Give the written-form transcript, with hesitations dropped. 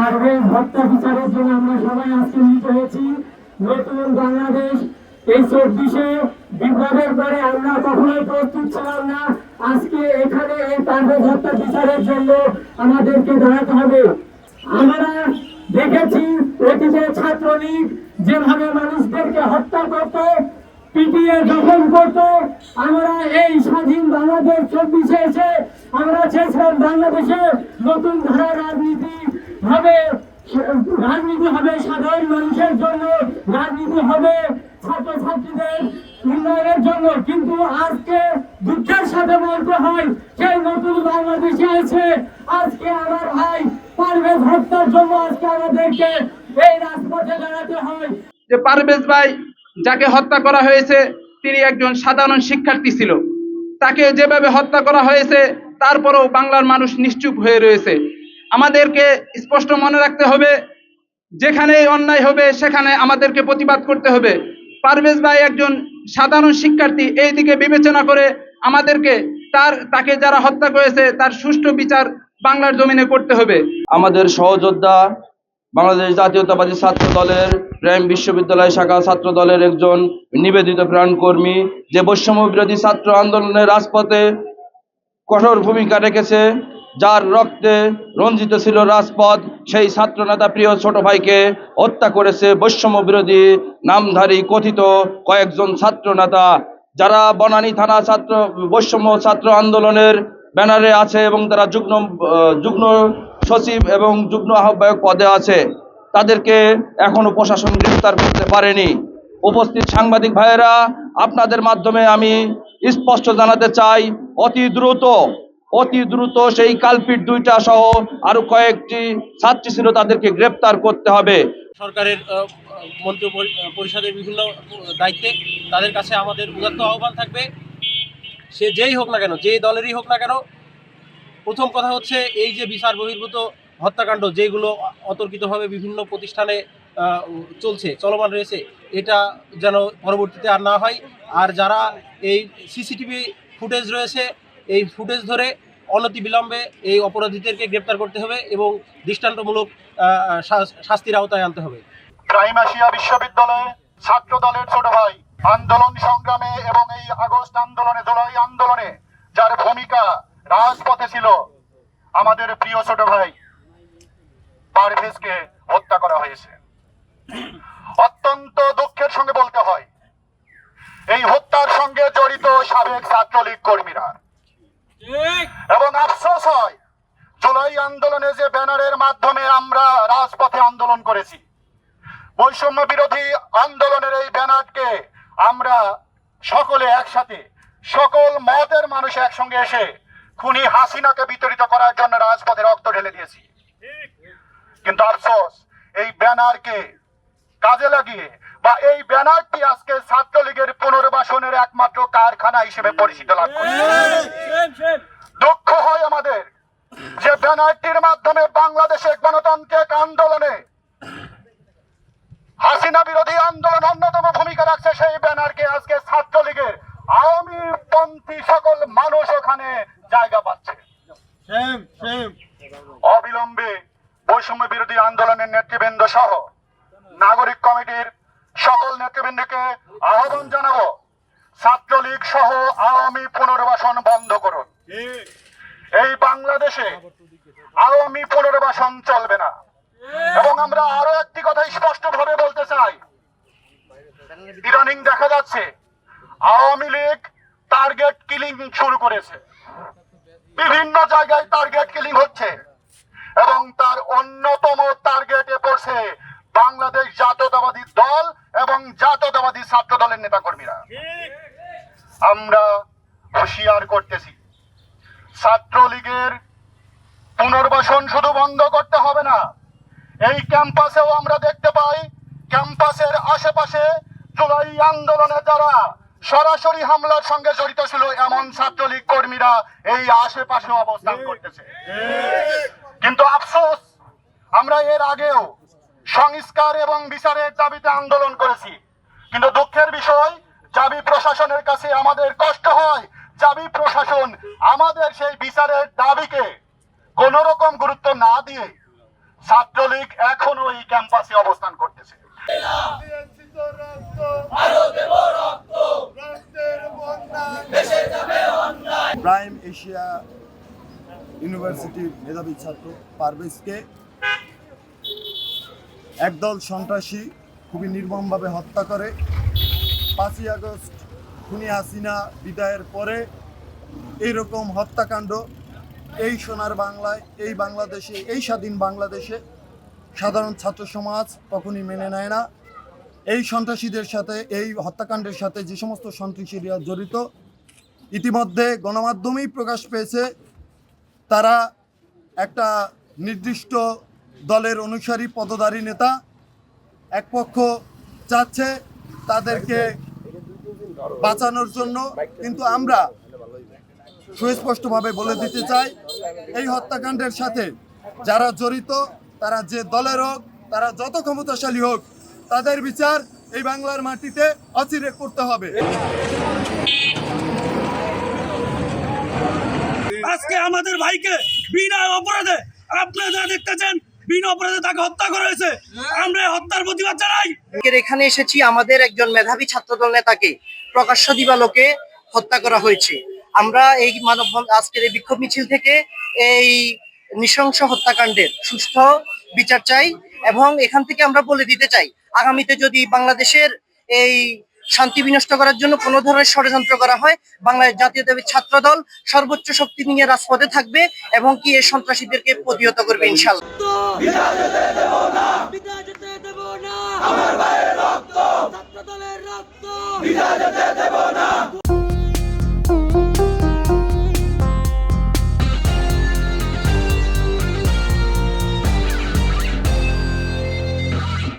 পারভেজ হত্যা বিচারের জন্য আমরা সবাই আজকে মিলিত হয়েছি। নতুন বাংলাদেশ এই 24-এ বিপ্লবের পরে আমরা কখনোই প্রস্তুত ছিলাম না। আজকে এখানে এই পারভেজ হত্যা বিচারের জন্য আমাদেরকে দাঁড়াতে হবে। আমরা দেখেছি অতীতে ছাত্রলীগ যেভাবে মানুষদেরকে হত্যা করত, পিটিয়ে দখল করত। আমরা এই স্বাধীন বাংলাদেশ 24-এ এসে আমরা চেয়েছিলাম বাংলাদেশে নতুন ধারা রাজনীতি হবে, সাধারণ মানুষের জন্য, রাজনীতি হবে ছাত্রছাত্রীদের উন্নয়নের জন্য। কিন্তু আজকে দুঃখের সাথে বলতে হয় সেই নতুন বাংলাদেশে আছে আজকে আমার ভাই পারভেজ হত্যার জন্য আজকে আমাদেরকে এই রাজপথে দাঁড়াতে হয়। যে পারভেজ ভাই যাকে হত্যা করা হয়েছে তিনি একজন সাধারণ শিক্ষার্থী ছিল। তাকে যেভাবে হত্যা করা হয়েছে তারপরেও বাংলার মানুষ নিশ্চুপ হয়ে রয়েছে। আমাদেরকে স্পষ্ট মনে রাখতে হবে, যেখানে অন্যায় হবে সেখানে আমাদেরকে প্রতিবাদ করতে হবে। পারভেজ ভাই একজন সাধারণ শিক্ষার্থী, এই দিকে বিবেচনা করে আমাদেরকে তাকে যারা হত্যা করেছে তার সুষ্ঠু বিচার বাংলার জমিনে করতে হবে। আমাদের সহযোদ্ধা বাংলাদেশ জাতীয়তাবাদী ছাত্র দলের প্রাইম বিশ্ববিদ্যালয় শাখা ছাত্র দলের একজন নিবেদিত প্রাণকর্মী, যে বৈষম্য বিরোধী ছাত্র আন্দোলনের রাজপথে কঠোর ভূমিকা রেখেছে, যার রক্তে রঞ্জিত ছিল রাজপথ, সেই ছাত্র নেতা প্রিয় ছোট ভাইকে হত্যা করেছে বৈষম্য বিরোধী নামধারী কথিত কয়েকজন ছাত্র নেতা, যারা বনানী থানা বৈষম্য ছাত্র আন্দোলনের ব্যানারে আছে এবং তারা যুগ্ম সচিব এবং যুগ্ম আহ্বায়ক পদে আছে। তাদেরকে এখনো প্রশাসন গ্রেফতার করতে পারেনি। উপস্থিত সাংবাদিক ভাইয়েরা, আপনাদের মাধ্যমে আমি স্পষ্ট জানাতে চাই, অতি দ্রুত সেই কালপিট দুইটা সহ আরো কয়েকটি ছাত্রী ছিল, তাদেরকে গ্রেফতার করতে হবে। সরকারের মন্ত্রী পরিষদের বিভিন্ন দায়িত্বে তাদের কাছে আমাদের উদাত্ত আহ্বান থাকবে, সে যেই হোক না কেন, যে দলেরই হোক না কেন, প্রথম কথা হচ্ছে এই যে বিচার বহির্ভূত হত্যাকাণ্ড যেগুলো অতর্কিতভাবে বিভিন্ন প্রতিষ্ঠানে চলমান রয়েছে, এটা যেন পরবর্তীতে আর না হয়। আর যারা এই সিসিটিভি ফুটেজ রয়েছে, এই ফুটেজ ধরে অনতিবিলম্বে এই অপরাধীদেরকে গ্রেপ্তার করতে হবে এবং দৃষ্টান্তমূলক শাস্তির আওতায় আনতে হবে। প্রাইম এশিয়া বিশ্ববিদ্যালয়ে ছাত্র দলের ছোট ভাই আন্দোলন সংগ্রামে এবং এই আগস্ট আন্দোলনে, জুলাই আন্দোলনে যার ভূমিকা রাজপথে ছিল, আমাদের প্রিয় ছোট ভাই পারভেজকে হত্যা করা হয়েছে। অত্যন্ত দুঃখের সঙ্গে বলতে হয়, এই হত্যার সঙ্গে জড়িত সাবেক ছাত্রলীগ কর্মীরা। এবং আফসোস হয়, জুলাই আন্দোলনে যে ব্যানারের মাধ্যমে আমরা রাজপথে আন্দোলন করেছি, বৈষম্য বিরোধী আন্দোলনের এই ব্যানারকে আমরা সকলে একসাথে, সকল মতের মানুষ একসঙ্গে এসে খুনি হাসিনাকে বিতরিত করার জন্য রাজপথে রক্ত ঢেলে দিয়েছি। কিন্তু আফসোস, এই ব্যানারকে কাজে লাগিয়ে বা এই ব্যানারটি আজকে ছাত্রলীগের পুনর্বাসনের একমাত্র কারখানা হিসেবে পরিচিত লাভ করেছে। দুঃখ হয় আমাদের যে ব্যানারটির মাধ্যমে বাংলাদেশের গণতান্ত্রিক আন্দোলনে, হাসিনা বিরোধী আন্দোলন অন্যতম ভূমিকা রাখছে, সেই ব্যানারকে আজকে ছাত্রলীগের আওয়ামী পন্থী সকল মানুষ ওখানে জায়গা পাচ্ছে। অবিলম্বে বৈষম্য বিরোধী আন্দোলনের নেতৃবৃন্দ সহ নাগরিক কমিটির সকল নেতৃবৃন্দকে আহ্বান জানাবো, ছাত্রলীগ সহ আওয়ামী পুনর্বাসন বন্ধ করুন। এই বাংলাদেশে আওয়ামী পুনর্বাসন চলবে না। এবং আমরা আরো একটি কথা স্পষ্ট ভাবে বলতে চাই, ইদানিং দেখা যাচ্ছে আওয়ামী লীগ টার্গেট কিলিং শুরু করেছে, বিভিন্ন জায়গায় টার্গেট কিলিং হচ্ছে এবং তার অন্যতম টার্গেটে পড়ছে বাংলাদেশ জাতীয়তাবাদী দল এবং জাতীয়তাবাদী ছাত্র দলের নেতাকর্মীরা। আমরা হুঁশিয়ার করতেছি, ছাত্রলীগের পুনর্বাসন শুধু বন্ধ করতে হবে না, এই ক্যাম্পাসেও আমরা দেখতে পাই, ক্যাম্পাসের আশেপাশে জুলাই আন্দোলনে যারা সরাসরি হামলার সঙ্গে জড়িত ছিল এমন ছাত্রলীগ কর্মীরা এই আশেপাশে অবস্থান করতেছে। কিন্তু আফসোস, আমরা এর আগেও সংস্কার এবং বিচারের দাবিতে আন্দোলন করেছি, কিন্তু দুঃখের বিষয়, জাবি প্রশাসনের কাছে আমাদের কষ্ট হয়, জাবি প্রশাসন আমাদের সেই বিচারের দাবিকে কোন রকম গুরুত্ব না দিয়ে ছাত্রলীগ এখনো এই ক্যাম্পাসে অবস্থান করতেছে। প্রাইম এশিয়া ইউনিভার্সিটির মেধাবী ছাত্র পারভেজকে একদল সন্ত্রাসী খুবই নির্মমভাবে হত্যা করে। 5ই আগস্ট খুনি হাসিনা বিদায়ের পরে এইরকম হত্যাকাণ্ড এই সোনার বাংলায়, এই বাংলাদেশে, এই স্বাধীন বাংলাদেশে সাধারণ ছাত্র সমাজ কখনই মেনে নেয় না। এই সন্ত্রাসীদের সাথে, এই হত্যাকাণ্ডের সাথে যে সমস্ত সন্ত্রাসীরা জড়িত, ইতিমধ্যে গণমাধ্যমেই প্রকাশ পেয়েছে তারা একটা নির্দিষ্ট দলের অনুসারী পদধারী নেতা। এক পক্ষ চাচ্ছে তাদেরকে বাঁচানোর জন্য, কিন্তু আমরা সুস্পষ্টভাবে বলে দিতে চাই এই হত্যাকাণ্ডের সাথে যারা জড়িত, তারা যে দলের হোক, তারা যত ক্ষমতাশালী হোক, তাদের বিচার এই বাংলার মাটিতে অচিরে করতে হবে। আজকে আমাদের ভাইকে বিনা অপরাধে, আপনারা দেখতেছেন বিনা অপরাধে তাকে হত্যা করা হয়েছে। আমরা এই হত্যার প্রতিবাদ জানাই। এখানে এসেছি আমাদের একজন মেধাবী ছাত্রদল নেতাকে প্রকাশ্য দিবালোকে হত্যা করা হয়েছে। আমরা এই আজকের এই বিক্ষোভ মিছিল থেকে এই নৃশংস হত্যাকাণ্ডের সুষ্ঠু বিচার চাই, এবং এখান থেকে আমরা বলে দিতে চাই আগামীতে যদি বাংলাদেশের এই শান্তি বিনষ্ট করার জন্য কোনো ধরনের ষড়যন্ত্র করা হয়, বাংলাদেশ জাতীয়তাবাদী ছাত্র দল সর্বোচ্চ শক্তি নিয়ে রাজপথে থাকবে এবং কি এই সন্ত্রাসীদেরকে প্রতিহত করবে ইনশাআল্লাহ।